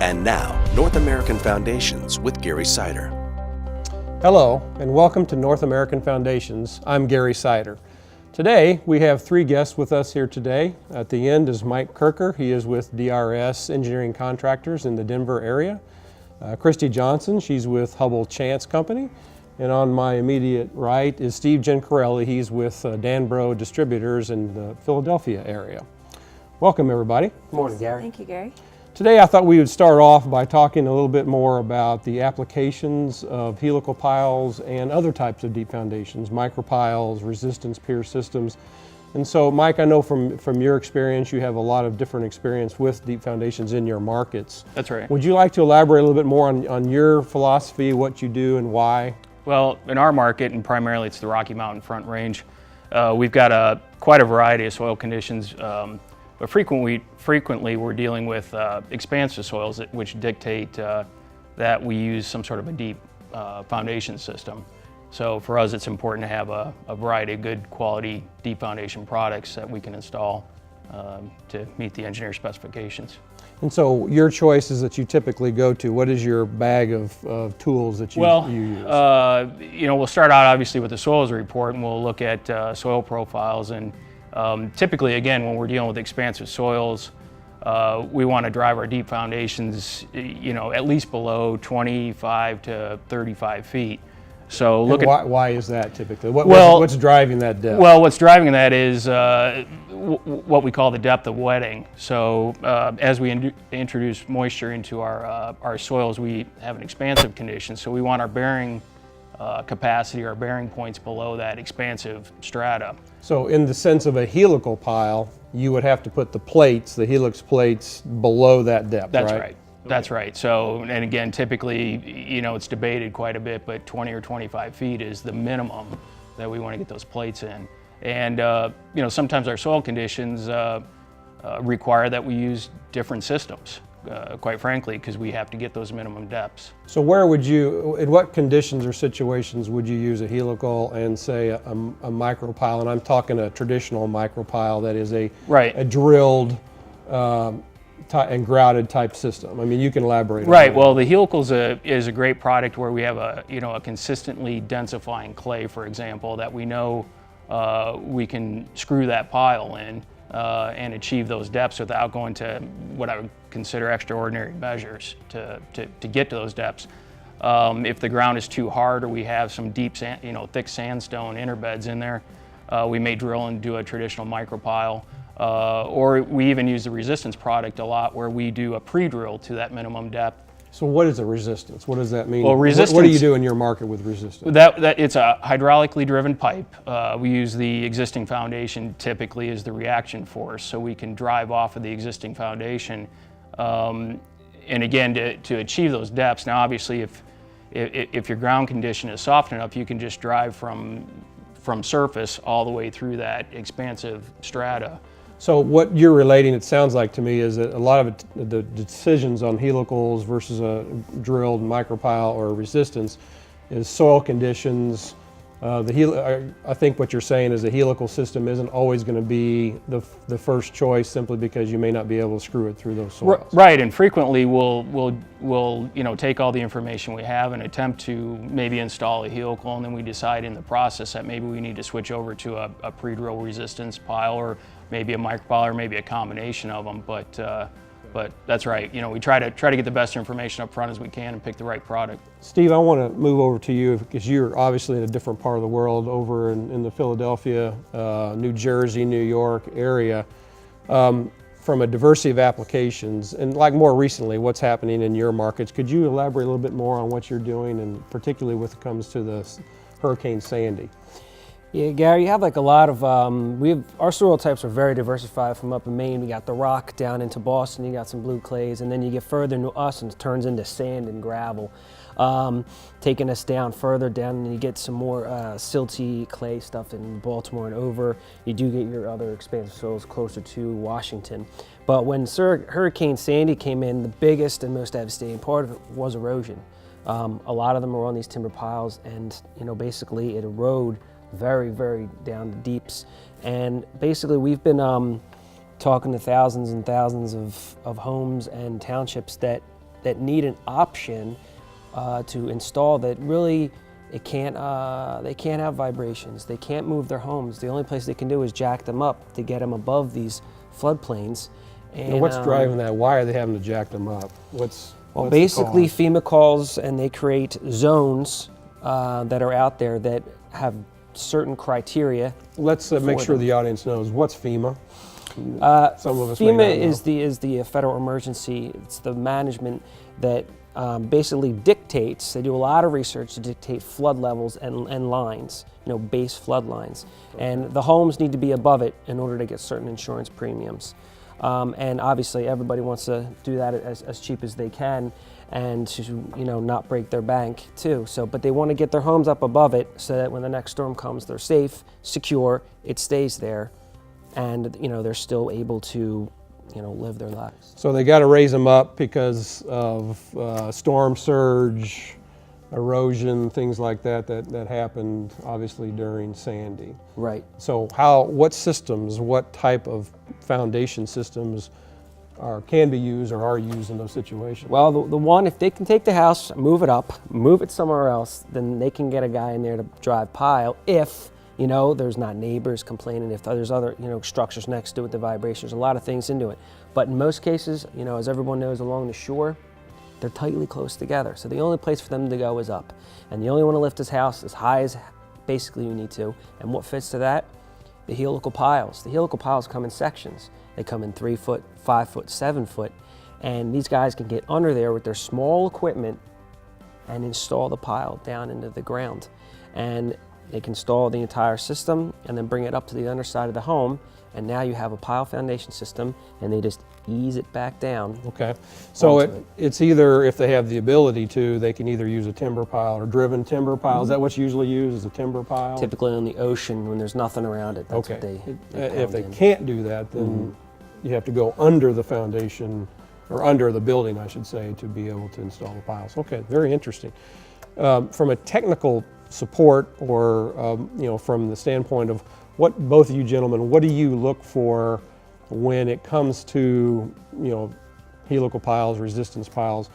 And now, North American Foundations with Gary Sider. Hello, and welcome to North American Foundations. I'm Gary Sider. Today, we have three guests with us here today. At the end is Mike Kirker. He is with DRS Engineering Contractors in the Denver area. Christy Johnson, she's with Hubbell Chance Company. And on my immediate right is Steve Gencarelli. He's with Danbro Distributors in the Philadelphia area. Welcome, everybody. Good morning, Gary. Thank you, Gary. Today I thought we would start off by talking a little bit more about the applications of helical piles and other types of deep foundations, micropiles, resistance pier systems. And so, Mike, I know from your experience, you have a lot of different experience with deep foundations in your markets. That's right. Would you like to elaborate a little bit more on your philosophy, what you do and why? Well, in our market, and primarily it's the Rocky Mountain Front Range, we've got quite a variety of soil conditions, but frequently we're dealing with expansive soils which dictate that we use some sort of a deep foundation system. So for us, it's important to have a variety of good quality deep foundation products that we can install to meet the engineer specifications. And so your choices that you typically go to, what is your bag of tools that you use? We'll start out obviously with the soils report, and we'll look at soil profiles. And typically, again, when we're dealing with expansive soils, we want to drive our deep foundations, at least below 25 to 35 feet. So why is that typically? What's driving that depth? Well, what's driving that is what we call the depth of wetting. So as we introduce moisture into our soils, we have an expansive condition. So we want our bearing capacity, our bearing points below that expansive strata. So in the sense of a helical pile, you would have to put the helix plates below that depth, That's right? right. That's right. So, and again, typically, it's debated quite a bit, but 20 or 25 feet is the minimum that we want to get those plates in. And, sometimes our soil conditions require that we use different systems, quite frankly, because we have to get those minimum depths. So in what conditions or situations would you use a helical and say a micropile? And I'm talking a traditional micropile that is a drilled, and grouted type system. I mean, you can elaborate on Right. that. Well, the helical is a great product where we have a consistently densifying clay, for example, that we know we can screw that pile in and achieve those depths without going to what I would consider extraordinary measures to get to those depths. If the ground is too hard or we have some deep thick sandstone interbeds in there, we may drill and do a traditional micropile. Or we even use the resistance product a lot where we do a pre-drill to that minimum depth. So what is a resistance? What does that mean? Well, resistance, what do you do in your market with resistance? That it's a hydraulically driven pipe. We use the existing foundation typically as the reaction force, so we can drive off of the existing foundation. And again, to achieve those depths, now obviously if your ground condition is soft enough, you can just drive from surface all the way through that expansive strata. So what you're relating, it sounds like to me, is that a lot of the decisions on helicals versus a drilled micropile or resistance is soil conditions. I think what you're saying is the helical system isn't always going to be the first choice simply because you may not be able to screw it through those soils. Right, and frequently we'll take all the information we have and attempt to maybe install a helical, and then we decide in the process that maybe we need to switch over to a pre-drill resistance pile or maybe a micropile or maybe a combination of them. But that's right. We try to get the best information up front as we can and pick the right product. Steve, I want to move over to you because you're obviously in a different part of the world over in the Philadelphia, New Jersey, New York area. From a diversity of applications and like more recently, what's happening in your markets, could you elaborate a little bit more on what you're doing and particularly when it comes to the Hurricane Sandy? Yeah, Gary, you have like a lot of, our soil types are very diversified from up in Maine. We got the rock down into Boston, you got some blue clays, and then you get further into us and it turns into sand and gravel. Taking us down further down and you get some more silty clay stuff in Baltimore and over. You do get your other expansive soils closer to Washington. But when Hurricane Sandy came in, the biggest and most devastating part of it was erosion. A lot of them are on these timber piles and basically it eroded very, very down the deeps. And basically we've been talking to thousands and thousands of homes and townships that that need an option to install that really they can't have vibrations. They can't move their homes. The only place they can do is jack them up to get them above these floodplains. And what's driving that? Why are they having to jack them up? What's basically the cause? FEMA calls and they create zones that are out there that have certain criteria. Let's make sure the audience knows what's FEMA. Some of us may FEMA not know. is the federal emergency. It's the management that basically dictates. They do a lot of research to dictate flood levels and lines, base flood lines. And the homes need to be above it in order to get certain insurance premiums. And obviously everybody wants to do that as cheap as they can and to not break their bank too. But they want to get their homes up above it so that when the next storm comes, they're safe, secure, it stays there, and they're still able to live their lives. So they got to raise them up because of storm surge, erosion, things like that happened obviously during Sandy. Right. So what systems, what type of foundation systems can be used or are used in those situations? Well, the one, if they can take the house, move it up, move it somewhere else, then they can get a guy in there to drive pile if there's not neighbors complaining, if there's other, structures next to it, the vibrations, a lot of things into it. But in most cases, as everyone knows along the shore, they're tightly close together. So the only place for them to go is up. And you only want to lift his house as high as basically you need to. And what fits to that? The helical piles. The helical piles come in sections. They come in 3 foot, 5 foot, 7 foot. And these guys can get under there with their small equipment and install the pile down into the ground. And they can install the entire system and then bring it up to the underside of the home, and now you have a pile foundation system, and they just ease it back down. Okay, so it's either, if they have the ability to, they can either use a timber pile or driven timber pile. Is that what's usually used, is a timber pile? Typically on the ocean when there's nothing around it, that's what they if they pound in. can't do that, then you have to go under the foundation, or under the building, I should say, to be able to install the piles. Okay, very interesting. From a technical support, or from the standpoint of what both of you gentlemen, what do you look for when it comes to helical piles, resistance piles?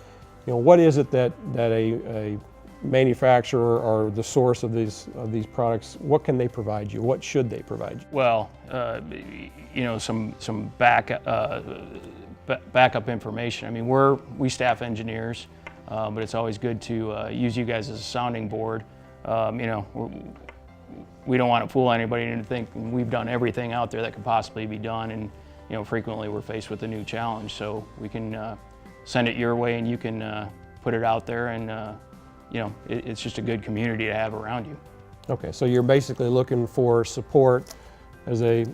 What is it that a manufacturer or the source of these products, what can they provide you? What should they provide you? Well, some backup information. I mean, we staff engineers, but it's always good to use you guys as a sounding board. We don't want to fool anybody into thinking we've done everything out there that could possibly be done, and frequently we're faced with a new challenge. So we can send it your way, and you can put it out there, and it's just a good community to have around you. Okay, so you're basically looking for support as a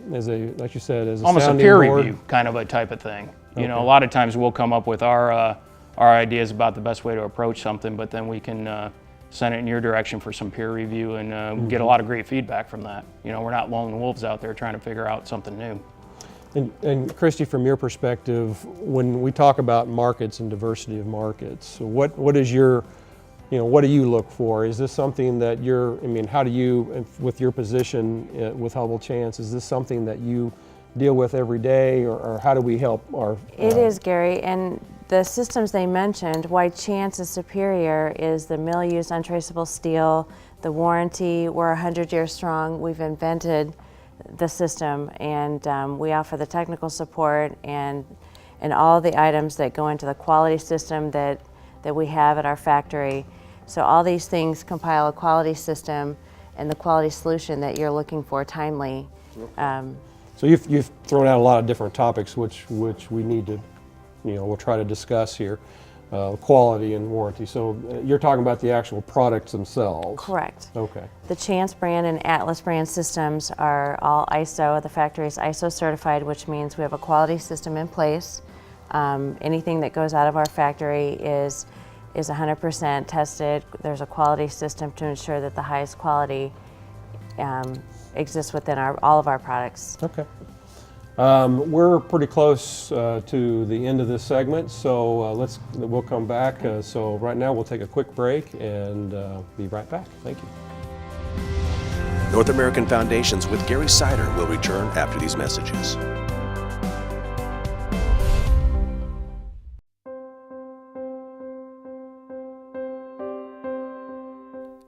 like you said, as a almost a sounding peer board. review kind of a type of thing. Okay. A lot of times we'll come up with our ideas about the best way to approach something, but then we can send it in your direction for some peer review, and get a lot of great feedback from that. We're not lone wolves out there trying to figure out something new. And Christy, from your perspective, when we talk about markets and diversity of markets, what is your, what do you look for? Is this something that how do you, with your position with Hubbell Chance, is this something that you deal with every day, or how do we help our... It is, Gary, and the systems they mentioned, why Chance is superior is the mill-use untraceable steel, the warranty. We're 100 years strong. We've invented the system, and we offer the technical support and all the items that go into the quality system that we have at our factory. So all these things compile a quality system and the quality solution that you're looking for timely. So you've thrown out a lot of different topics which we need to, we'll try to discuss here, quality and warranty. So you're talking about the actual products themselves. Correct. Okay. The Chance brand and Atlas brand systems are all ISO. The factory is ISO certified, which means we have a quality system in place. Anything that goes out of our factory is 100% tested. There's a quality system to ensure that the highest quality exists within all of our products. Okay. We're pretty close to the end of this segment, so we'll come back. So right now we'll take a quick break and be right back. Thank you. North American Foundations with Gary Sider will return after these messages.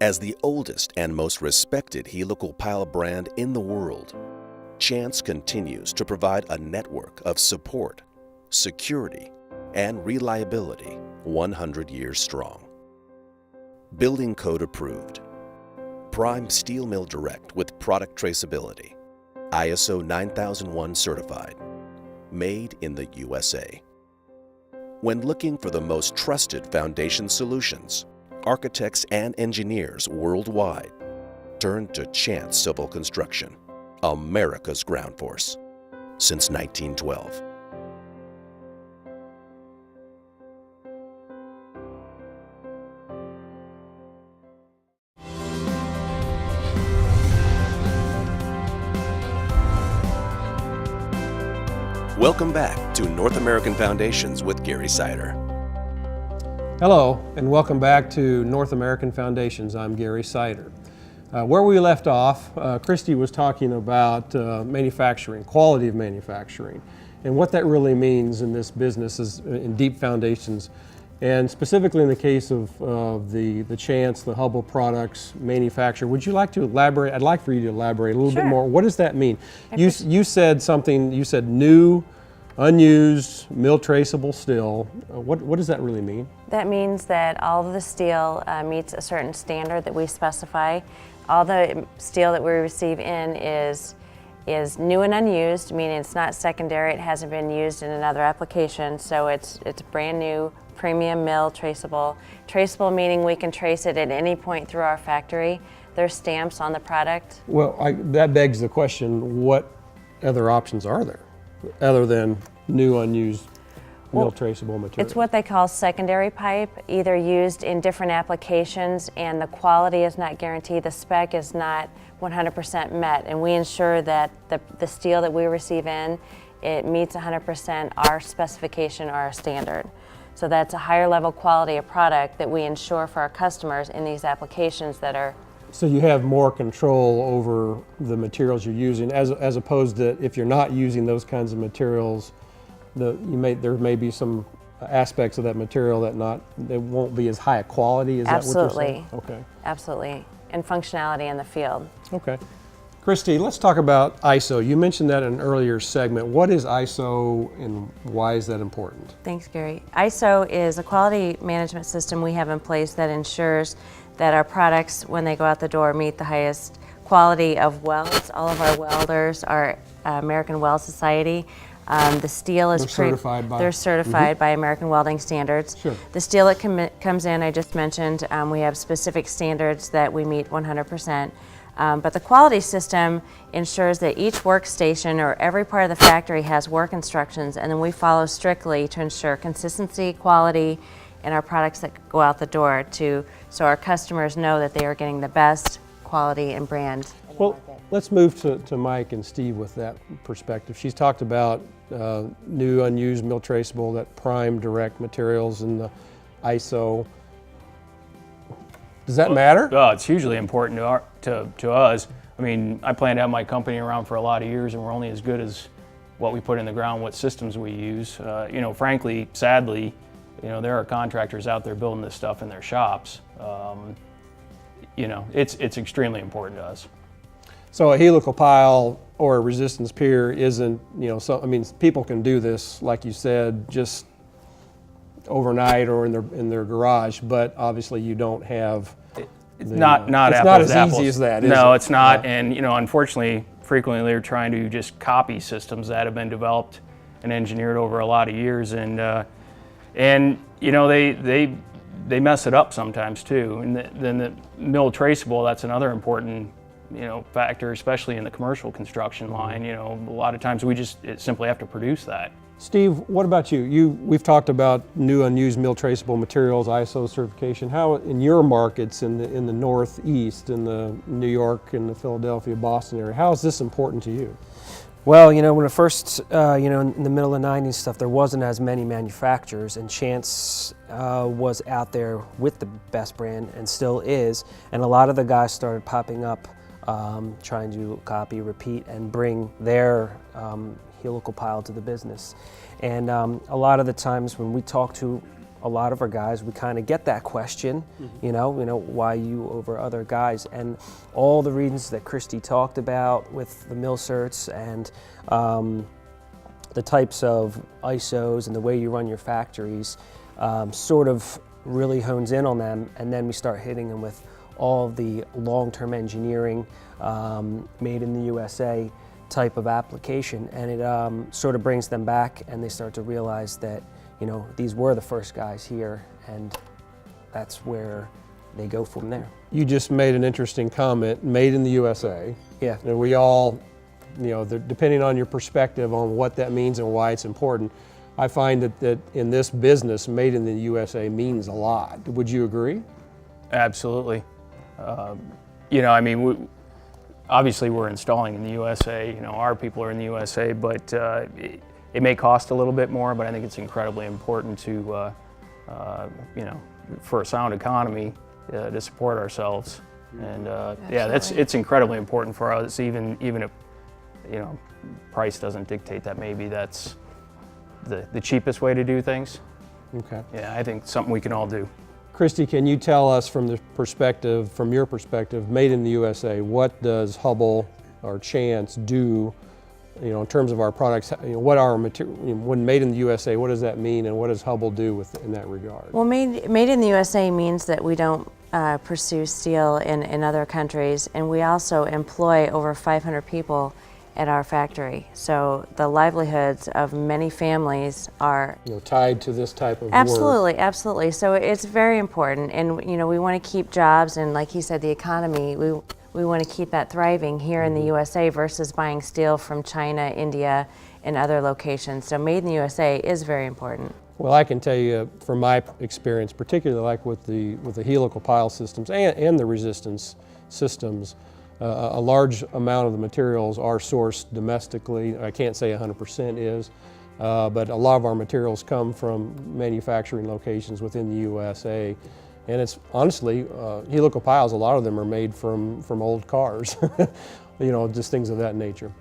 As the oldest and most respected helical pile brand in the world, Chance continues to provide a network of support, security, and reliability 100 years strong. Building code approved. Prime Steel Mill Direct with product traceability. ISO 9001 certified. Made in the USA. When looking for the most trusted foundation solutions, architects and engineers worldwide turn to Chance Civil Construction, America's ground force, since 1912. Welcome back to North American Foundations with Gary Sider. Hello, and welcome back to North American Foundations. I'm Gary Sider. Where we left off, Christy was talking about manufacturing, quality of manufacturing, and what that really means in this business is in deep foundations, and specifically in the case of the Chance, the Hubbell products manufacturer. Would you like to elaborate? I'd like for you to elaborate a little bit more. What does that mean? You said something, you said new, unused, mill traceable steel. What does that really mean? That means that all of the steel meets a certain standard that we specify. All the steel that we receive in is new and unused, meaning it's not secondary, it hasn't been used in another application, so it's brand new, premium mill traceable. Traceable meaning we can trace it at any point through our factory. There's stamps on the product. Well, that begs the question, what other options are there other than new, unused, mill traceable material? It's what they call secondary pipe, either used in different applications, and the quality is not guaranteed, the spec is not 100% met, and we ensure that the steel that we receive in, it meets 100% our specification or our standard. So that's a higher level quality of product that we ensure for our customers in these applications that are. So you have more control over the materials you're using, as opposed to if you're not using those kinds of materials, there may be some aspects of that material that won't be as high a quality. Is that what you're saying? Okay. Absolutely. And functionality in the field. Okay. Christy, let's talk about ISO. You mentioned that in an earlier segment. What is ISO and why is that important? Thanks, Gary. ISO is a quality management system we have in place that ensures that our products, when they go out the door, meet the highest quality of welds. All of our welders are American Weld Society. The steel is certified by. They're certified by American Welding Standards. Sure. The steel that comes in, I just mentioned, we have specific standards that we meet 100%. But the quality system ensures that each workstation or every part of the factory has work instructions, and then we follow strictly to ensure consistency, quality in our products that go out the door, so our customers know that they are getting the best quality and brand. Well, let's move to Mike and Steve with that perspective. She's talked about new, unused, mill traceable, that prime direct materials and the ISO. Does that matter? It's hugely important to us. I mean, I plan to have my company around for a lot of years, and we're only as good as what we put in the ground, what systems we use. Frankly, sadly, there are contractors out there building this stuff in their shops. It's extremely important to us. So a helical pile or a resistance pier isn't, people can do this, like you said, just overnight or in their garage, but obviously you don't have. It's not as easy as that, is it? No, it's not. And unfortunately, frequently they're trying to just copy systems that have been developed and engineered over a lot of years, and they mess it up sometimes too. And then the mill traceable, that's another important factor, especially in the commercial construction line. A lot of times we simply have to produce that. Steve, what about you? We've talked about new unused mill traceable materials, ISO certification. How in your markets in the Northeast, in the New York and the Philadelphia, Boston area, how is this important to you? Well, when it first, in the middle of the 90s stuff, there wasn't as many manufacturers, and Chance was out there with the best brand and still is, and a lot of the guys started popping up trying to copy, repeat, and bring their helical pile to the business. And a lot of the times when we talk to a lot of our guys, we kind of get that question, you know, why you over other guys? And all the reasons that Christy talked about with the mill certs and the types of ISOs and the way you run your factories sort of really hones in on them, and then we start hitting them with all of the long-term engineering, made in the USA type of application, and it sort of brings them back, and they start to realize that, you know, these were the first guys here, and that's where they go from there. You just made an interesting comment, made in the USA. Yeah. And we all, you know, depending on your perspective on what that means and why it's important, I find that in this business, made in the USA means a lot. Would you agree? Absolutely. You know, I mean, obviously we're installing in the USA, you know, our people are in the USA, but it may cost a little bit more, but I think it's incredibly important to, you know, for a sound economy to support ourselves. And yeah, it's incredibly important for us, even if, you know, price doesn't dictate that. Maybe that's the cheapest way to do things. Okay. Yeah, I think something we can all do. Christy, can you tell us from your perspective, made in the USA, what does Hubbell or Chance do, you know, in terms of our products? You know, what are our material, when made in the USA, what does that mean, and what does Hubbell do in that regard? Well, made in the USA means that we don't pursue steel in other countries, and we also employ over 500 people at our factory. So the livelihoods of many families are, You know, tied to this type of work. absolutely. So it's very important, and you know, we want to keep jobs, and like he said, the economy. We want to keep that thriving here in the USA versus buying steel from China, India, and other locations. So made in the USA is very important. Well, I can tell you from my experience, particularly like with the helical pile systems and the resistance systems, a large amount of the materials are sourced domestically. I can't say 100% is, but a lot of our materials come from manufacturing locations within the USA. And it's honestly, helical piles, a lot of them are made from old cars, you know, just things of that nature.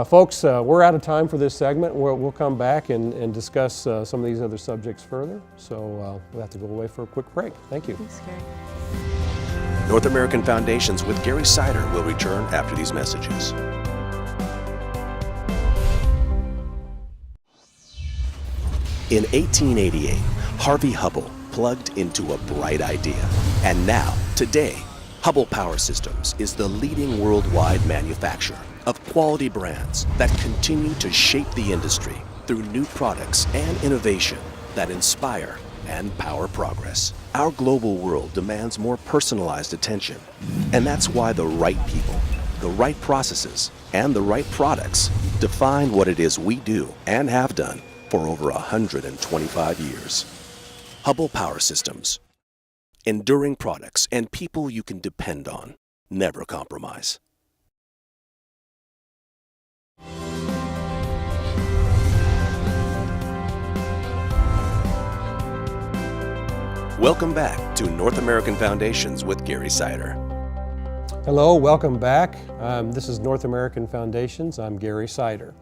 Folks, we're out of time for this segment. We'll come back and discuss some of these other subjects further. So we'll have to go away for a quick break. Thank you. Thanks, Gary. North American Foundations with Gary Sider will return after these messages. In 1888, Harvey Hubbell plugged into a bright idea. And now, today, Hubbell Power Systems is the leading worldwide manufacturer of quality brands that continue to shape the industry through new products and innovation that inspire and power progress. Our global world demands more personalized attention, and that's why the right people, the right processes, and the right products define what it is we do and have done for over 125 years. Hubbell Power Systems. Enduring products and people you can depend on. Never compromise. Welcome back to North American Foundations with Gary Sider. Hello, welcome back. This is North American Foundations. I'm Gary Sider.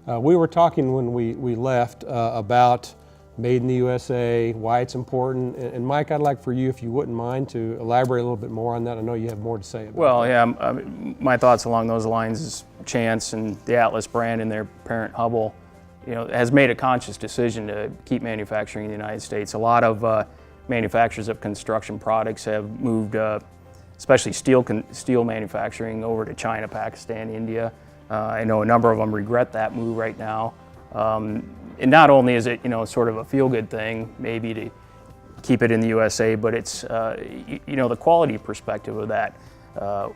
We were talking when we left about made in the USA, why it's important. And Mike, I'd like for you, if you wouldn't mind, to elaborate a little bit more on that. I know you have more to say about Well, that. yeah, my thoughts along those lines is Chance and the Atlas brand and their parent Hubbell, you know, has made a conscious decision to keep manufacturing in the United States. A lot of manufacturers of construction products have moved, especially steel manufacturing, over to China, Pakistan, India. I know a number of them regret that move right now. And not only is it, you know, sort of a feel-good thing, maybe to keep it in the USA, but it's, you know, the quality perspective of that.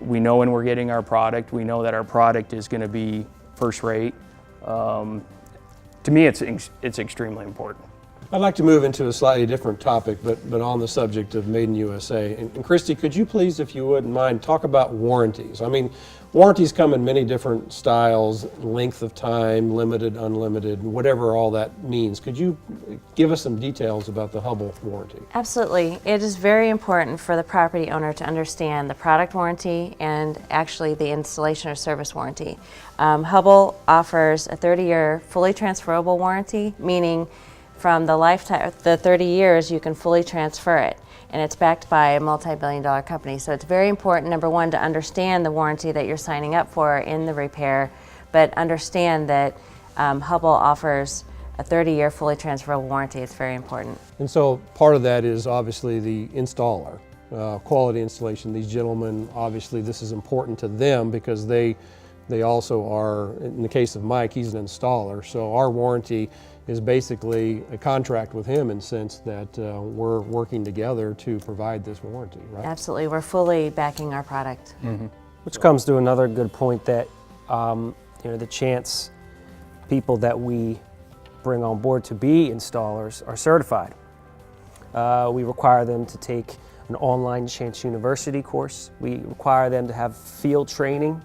We know when we're getting our product. We know that our product is going to be first rate. To me, it's extremely important. I'd like to move into a slightly different topic, but on the subject of Made in USA. And Christy, could you please, if you wouldn't mind, talk about warranties? I mean, warranties come in many different styles, length of time, limited, unlimited, whatever all that means. Could you give us some details about the Hubbell warranty? Absolutely. It is very important for the property owner to understand the product warranty and actually the installation or service warranty. Hubbell offers a 30-year fully transferable warranty, meaning from the lifetime, the 30 years, you can fully transfer it. And it's backed by a multi-billion-dollar company. So it's very important, number one, to understand the warranty that you're signing up for in the repair, but understand that Hubbell offers a 30-year fully transferable warranty. It's very important. And so part of that is obviously the installer, quality installation. These gentlemen, obviously this is important to them because they also are, in the case of Mike, he's an installer. So our warranty is basically a contract with him in the sense that we're working together to provide this warranty, right? Absolutely, we're fully backing our product. Mm-hmm. Which comes to another good point that the Chance people that we bring on board to be installers are certified. We require them to take an online Chance University course. We require them to have field training,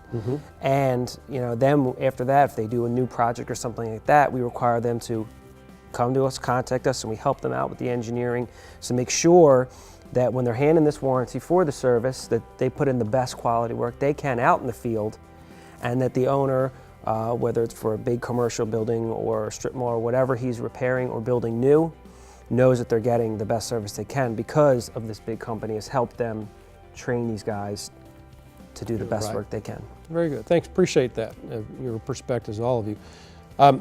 and then after that, if they do a new project or something like that, we require them to come to us, contact us, and we help them out with the engineering to make sure that when they're handing this warranty for the service, that they put in the best quality work they can out in the field, and that the owner, whether it's for a big commercial building or a strip mall or whatever he's repairing or building new, knows that they're getting the best service they can because of this big company has helped them train these guys to do the best work they can. Very good. Thanks. Appreciate that, your perspectives, all of you.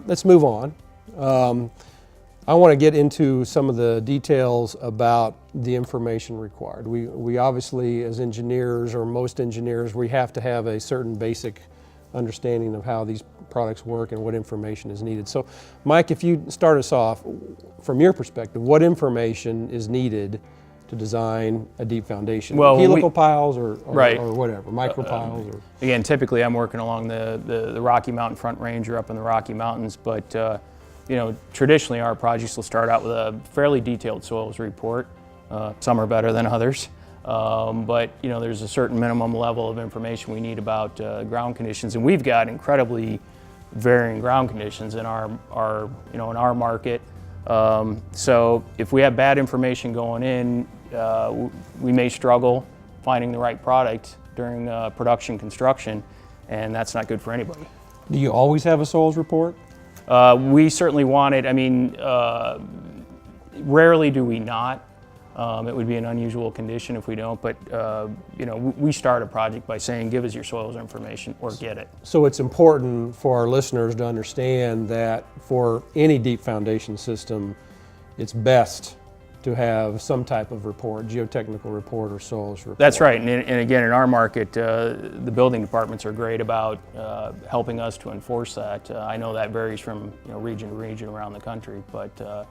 Let's move on. I want to get into some of the details about the information required. We obviously, as engineers, or most engineers, we have to have a certain basic understanding of how these products work and what information is needed. So, Mike, if you start us off, from your perspective, what information is needed to design a deep foundation? Well, helical piles or right. or whatever, micro piles? Or Again, typically I'm working along the Rocky Mountain Front Range or up in the Rocky Mountains, but traditionally our projects will start out with a fairly detailed soils report. Some are better than others. But there's a certain minimum level of information we need about ground conditions, and we've got incredibly varying ground conditions in our in our market. So if we have bad information going in, we may struggle finding the right product during production construction, and that's not good for anybody. do you always have a soils report? We certainly want it. I mean, rarely do we not. It would be an unusual condition if we don't, but we start a project by saying, give us your soils information or get it. So it's important for our listeners to understand that for any deep foundation system, it's best to have some type of report, geotechnical report or soils report. That's right, and again, in our market, the building departments are great about helping us to enforce that. I know that varies from region to region around the country, but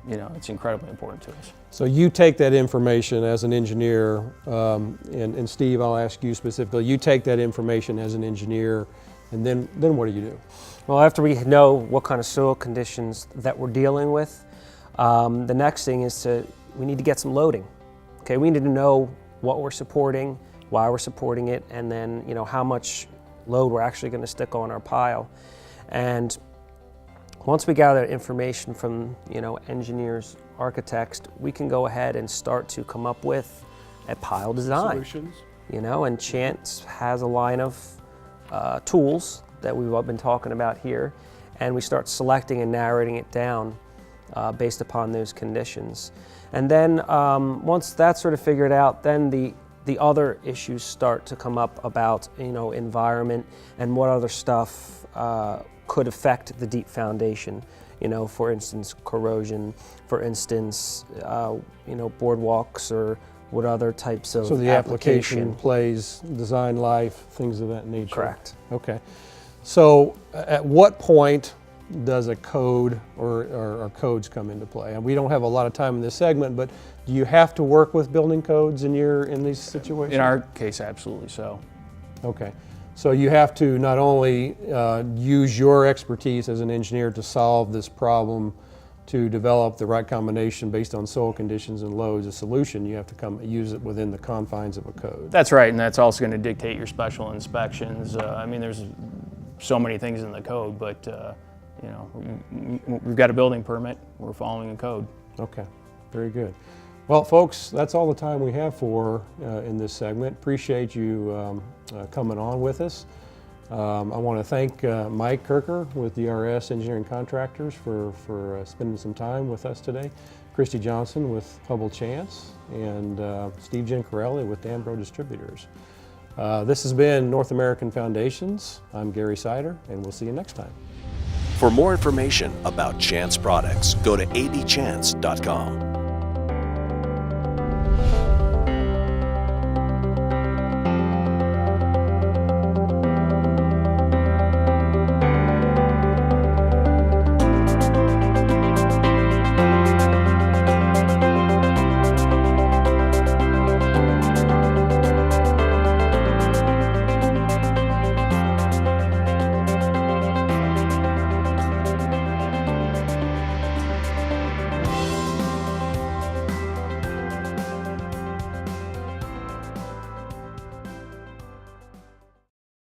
it's incredibly important to us. So you take that information as an engineer, and Steve, I'll ask you specifically, you take that information as an engineer, and then what do you do? Well, after we know what kind of soil conditions that we're dealing with, the next thing is we need to get some loading. Okay, we need to know what we're supporting, why we're supporting it, and then how much load we're actually going to stick on our pile. And once we gather information from engineers, architects, we can go ahead and start to come up with a pile design. Solutions. And Chance has a line of tools that we've all been talking about here, and we start selecting and narrowing it down based upon those conditions. And then once that's sort of figured out, then the other issues start to come up about environment and what other stuff could affect the deep foundation. For instance, corrosion, for instance, boardwalks, or what other types of So the application plays, design life, things of that nature. Correct. Okay. So at what point does a code or codes come into play? And we don't have a lot of time in this segment, but do you have to work with building codes in these situations? In our case, absolutely so. Okay. So you have to not only use your expertise as an engineer to solve this problem, to develop the right combination based on soil conditions and loads, a solution, you have to use it within the confines of a code. That's right, and that's also going to dictate your special inspections. There's so many things in the code, but we've got a building permit. We're following a code. Okay, very good. Well, folks, that's all the time we have for in this segment. Appreciate you coming on with us. I want to thank Mike Kirker with DRS Engineering Contractors for spending some time with us today, Christy Johnson with Hubble Chance, and Steve Gencarelli with Danbro Distributors. This has been North American Foundations. I'm Gary Sider, and we'll see you next time. For more information about Chance products, go to abchance.com.